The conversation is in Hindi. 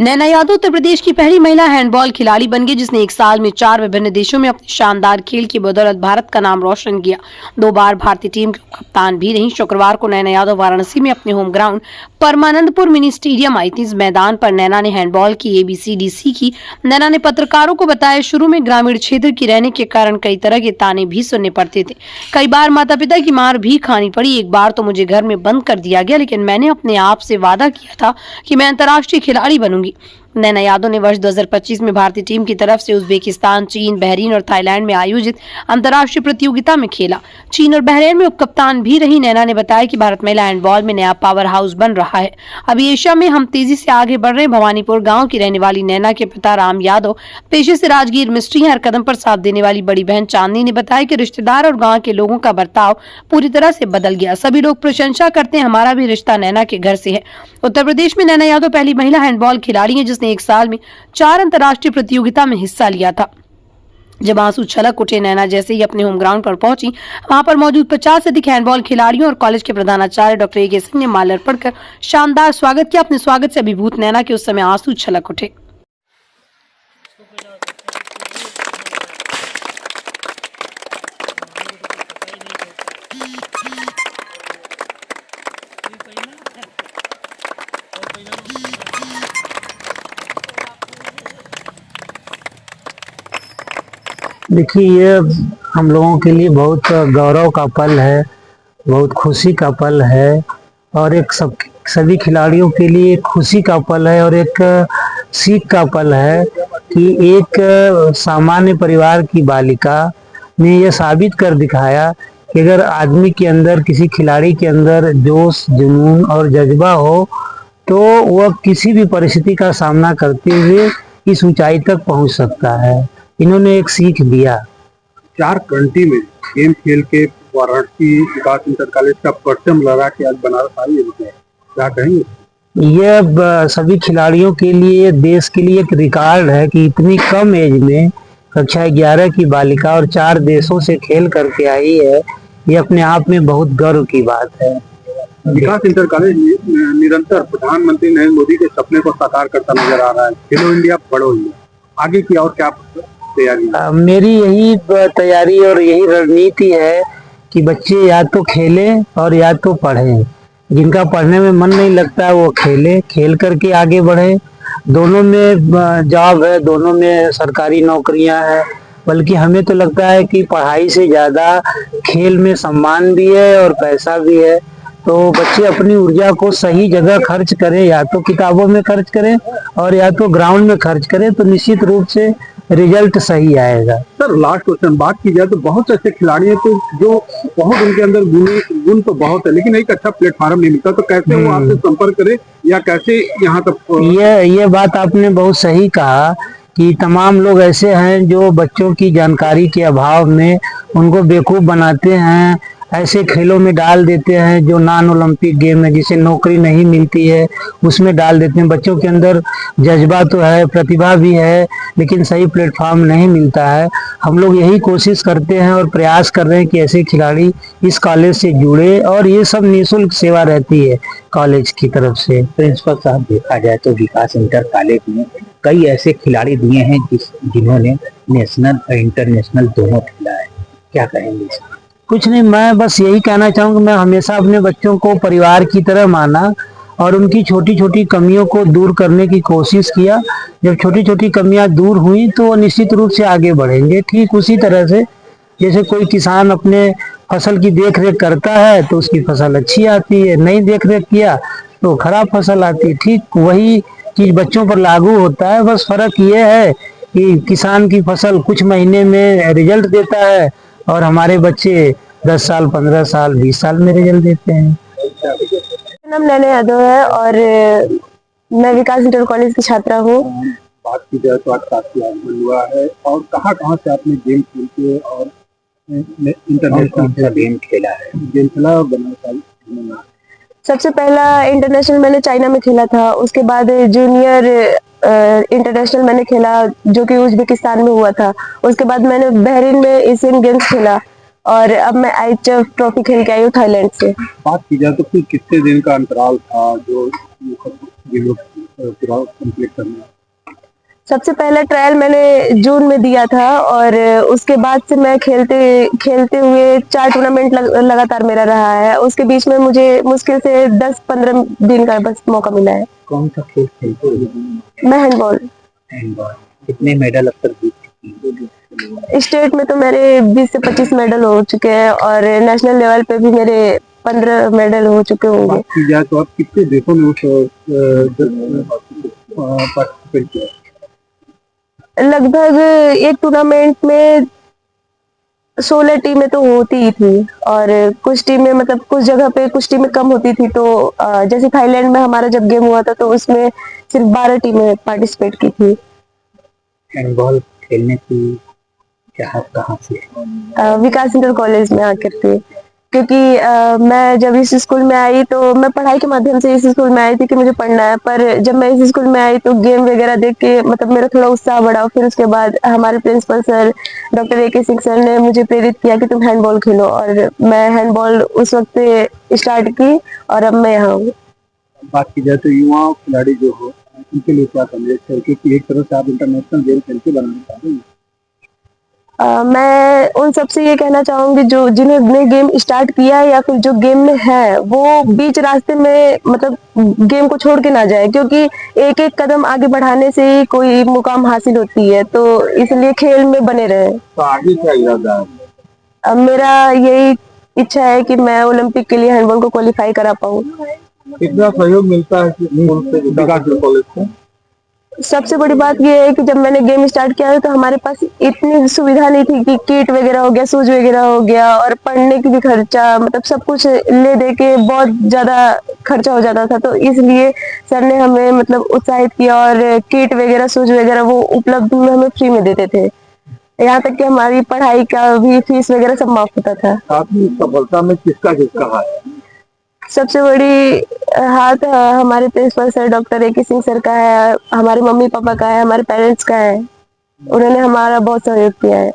नैना यादव उत्तर प्रदेश की पहली महिला हैंडबॉल खिलाड़ी बन गई, जिसने एक साल में 4 विभिन्न देशों में अपने शानदार खेल की बदौलत भारत का नाम रोशन किया। 2 बार भारतीय टीम की कप्तान भी रही। शुक्रवार को नैना यादव वाराणसी में अपने home ground Parmanandpur mini stadium आई थी। इस मैदान पर नैना ने हैंडबॉल की ABCD सीखी। नैना ने पत्रकारों को बताया, शुरू में ग्रामीण क्षेत्र की रहने के कारण कई तरह के ताने भी सुनने पड़ते थे। कई बार माता पिता की मार भी खानी पड़ी। एक बार तो मुझे घर में बंद कर दिया गया, लेकिन मैंने अपने आप से वादा किया था कि मैं अंतर्राष्ट्रीय खिलाड़ी बनूंगी। नैना यादव ने वर्ष 2025 में भारतीय टीम की तरफ से उज्बेकिस्तान, चीन, बहरीन और थाईलैंड में आयोजित अंतर्राष्ट्रीय प्रतियोगिता में खेला। चीन और बहरीन में उपकप्तान भी रही। नैना ने बताया कि भारत महिला हैंडबॉल में नया पावर हाउस बन रहा है। अभी एशिया में हम तेजी से आगे बढ़ रहे हैं। भवानीपुर गांव की रहने वाली नैना के पिता राम यादव पेशे से राजगीर मिस्त्री हैं। हर कदम पर साथ देने वाली बड़ी बहन चांदनी ने बताया कि रिश्तेदार और गाँव के लोगों का बर्ताव पूरी तरह से बदल गया। सभी लोग प्रशंसा करते हैं। हमारा भी रिश्ता नैना के घर से है। उत्तर प्रदेश में नैना यादव पहली महिला हैंडबॉल खिलाड़ी है जिसने एक साल में 4 अंतर्राष्ट्रीय प्रतियोगिता में हिस्सा लिया था। जब आंसू छलक उठे, नैना जैसे ही अपने होम ग्राउंड पर पहुंची, वहां पर मौजूद 50 से अधिक हैंडबॉल खिलाड़ियों और कॉलेज के प्रधानाचार्य डॉक्टर AK सिंह ने माल्यार्पण पढ़कर शानदार स्वागत किया। अपने स्वागत से अभिभूत नैना के उस समय आंसू छलक उठे। देखिए, ये हम लोगों के लिए बहुत गौरव का पल है, बहुत खुशी का पल है और एक सभी खिलाड़ियों के लिए एक खुशी का पल है और एक सीख का पल है कि एक सामान्य परिवार की बालिका ने यह साबित कर दिखाया कि अगर आदमी के अंदर, किसी खिलाड़ी के अंदर जोश, जुनून और जज्बा हो तो वह किसी भी परिस्थिति का सामना करते हुए इस ऊंचाई तक पहुंच सकता है। इन्होंने एक सीख दिया। 4 घंटे में गेम खेल के वाराणसी विकास इंटर कॉलेज का परचम लगा के आज बनारस आई है, क्या कहेंगे? यह सभी खिलाड़ियों के लिए, देश के लिए एक रिकॉर्ड है कि इतनी कम एज में कक्षा 11 की बालिका और 4 देशों से खेल करके आई है। ये अपने आप में बहुत गर्व की बात है। विकास इंटर कॉलेज निरंतर प्रधानमंत्री नरेंद्र मोदी के सपने को साकार करता नजर आ रहा है। खेलो इंडिया, पढ़ो इंडिया, आगे की और क्या तैयारी? मेरी यही तैयारी और यही रणनीति है कि बच्चे या तो खेलें और या तो पढ़ें। जिनका पढ़ने में मन नहीं लगता है वो खेले, खेल करके आगे बढ़े। दोनों में जॉब है, दोनों में सरकारी नौकरियां हैं। बल्कि हमें तो लगता है कि पढ़ाई से ज्यादा खेल में सम्मान भी है और पैसा भी है। तो बच्चे अपनी ऊर्जा को सही जगह खर्च करें, या तो किताबों में खर्च करें और या तो ग्राउंड में खर्च करें, तो निश्चित रूप से रिजल्ट सही आएगा। सर, लास्ट क्वेश्चन, बात की जाए तो बहुत से ऐसे खिलाड़ी हैं तो जो बहुत उनके अंदर गुण तो बहुत है, लेकिन एक अच्छा प्लेटफॉर्म नहीं मिलता, तो कैसे वो आपसे संपर्क करे या कैसे यहाँ तक? ये बात आपने बहुत सही कहा कि तमाम लोग ऐसे हैं जो बच्चों की जानकारी के अभाव में उनको बेवकूफ बनाते हैं, ऐसे खेलों में डाल देते हैं जो नॉन ओलंपिक गेम है, जिसे नौकरी नहीं मिलती है, उसमें डाल देते हैं। बच्चों के अंदर जज्बा तो है, प्रतिभा भी है, लेकिन सही प्लेटफॉर्म नहीं मिलता है। हम लोग यही कोशिश करते हैं और प्रयास कर रहे हैं कि ऐसे खिलाड़ी इस कॉलेज से जुड़े, और ये सब निःशुल्क सेवा रहती है कॉलेज की तरफ से। प्रिंसिपल साहब, देखा जाए तो विकास इंटर कॉलेज में कई ऐसे खिलाड़ी दिए हैं जिन्होंने नेशनल और इंटरनेशनल दोनों खेला है, क्या कहेंगे? कुछ नहीं, मैं बस यही कहना चाहूँगा, मैं हमेशा अपने बच्चों को परिवार की तरह माना और उनकी छोटी छोटी कमियों को दूर करने की कोशिश किया। जब छोटी छोटी कमियां दूर हुई तो वो निश्चित रूप से आगे बढ़ेंगे। ठीक उसी तरह से जैसे कोई किसान अपने फसल की देख रेख करता है तो उसकी फसल अच्छी आती है, नहीं देख रेख किया तो खराब फसल आती है। ठीक वही चीज बच्चों पर लागू होता है। बस फर्क ये है कि किसान की फसल कुछ महीने में रिजल्ट देता है और हमारे बच्चे 10 साल, 15 साल, 20 साल में रिजल्ट देते हैं। मेरा नाम नैना यादव है और मैं विकास इंटर कॉलेज की छात्रा हूँ। बात की जाए तो आज काफी आगमन हुआ है, और कहाँ से आपने गेम खेल के और इंटरनेशनल गेम खेला है? गेम खेला बनारस। सबसे पहला इंटरनेशनल मैंने चाइना में खेला था, उसके बाद जूनियर इंटरनेशनल मैंने खेला जो कि उज्बेकिस्तान में हुआ था। उसके बाद मैंने बहरीन में एशियन गेम्स खेला और अब मैं IHF ट्रॉफी खेल के आई हूँ थाईलैंड से। बात की जाए तो फिर कितने दिन का अंतराल था जो पूरा कंप्लीट करना? सबसे पहला ट्रायल मैंने जून में दिया था और उसके बाद से मैं खेलते खेलते हुए 4 टूर्नामेंट लगातार मेरा रहा है। उसके बीच में मुझे मुश्किल से 10-15 दिन का बस मौका मिला है। कौन सा खेल खेलते हो? मैं हैंडबॉल। हैंडबॉल। कितने मेडल अब तक जीत चुकी हो? स्टेट में तो मेरे 20 से 25 मेडल हो चुके हैं और नेशनल लेवल पे भी मेरे 15 मेडल हो चुके होंगे। बात की जाए तो आप कितने देशों में पार्टिसिपेट किया? लगभग एक टूर्नामेंट में 16 टीमें तो होती ही थी और कुछ टीमें मतलब कुछ जगह पे कुछ टीमें कम होती थी। तो जैसे थाईलैंड में हमारा जब गेम हुआ था तो उसमें सिर्फ 12 टीमें पार्टिसिपेट की थी। हैंडबॉल खेलने की चाहत कहाँ से है? विकास इंटर कॉलेज में आकर के, क्योंकि मैं जब इस स्कूल में आई तो मैं पढ़ाई के माध्यम से इस स्कूल में आई थी कि मुझे पढ़ना है, पर जब मैं इस स्कूल में आई तो गेम वगैरह देख के मतलब मेरा थोड़ा उत्साह बढ़ा। फिर उसके बाद हमारे principal sir doctor AK Singh sir ने मुझे प्रेरित किया कि तुम हैंडबॉल खेलो और मैं हैंडबॉल उस वक्त से स्टार्ट की और अब मैं यहाँ हूँ। बात की जाए तो युवा खिलाड़ी जो हो उनके लिए क्या संदेश है, क्योंकि एक तरह से आप इंटरनेशनल गेम खेल के बनाना चाहते हैं? मैं उन सबसे ये कहना चाहूंगी जो जिन्होंने गेम स्टार्ट किया है या फिर जो गेम में है वो बीच रास्ते में मतलब गेम को छोड़ के ना जाए, क्योंकि एक एक कदम आगे बढ़ाने से ही कोई मुकाम हासिल होती है। तो इसलिए खेल में बने रहे। तो आगे क्या इरादा है? अब मेरा यही इच्छा है कि मैं ओलंपिक के लिए हैंडबॉल को क्वालिफाई करा पाऊँ। कितना सहयोग मिलता है स्कूल से, विकास कॉलेज से? सबसे बड़ी बात यह है कि जब मैंने गेम स्टार्ट किया तो हमारे पास इतनी सुविधा नहीं थी कि किट वगैरह हो गया, शूज वगैरह हो गया और पढ़ने की भी खर्चा, मतलब सब कुछ ले दे के बहुत ज्यादा खर्चा हो जाता था। तो इसलिए सर ने हमें मतलब उत्साहित किया और किट वगैरह शूज वगैरह वो उपलब्ध में हमें फ्री में देते थे। यहाँ तक कि हमारी पढ़ाई का भी फीस वगैरह सब माफ होता था। आपकी सफलता में किसका हाथ है? सबसे बड़ी हाथ हमारे principal sir doctor AK Singh sir का है, हमारे मम्मी पापा का है, हमारे पेरेंट्स का है। उन्होंने हमारा बहुत सहयोग किया है।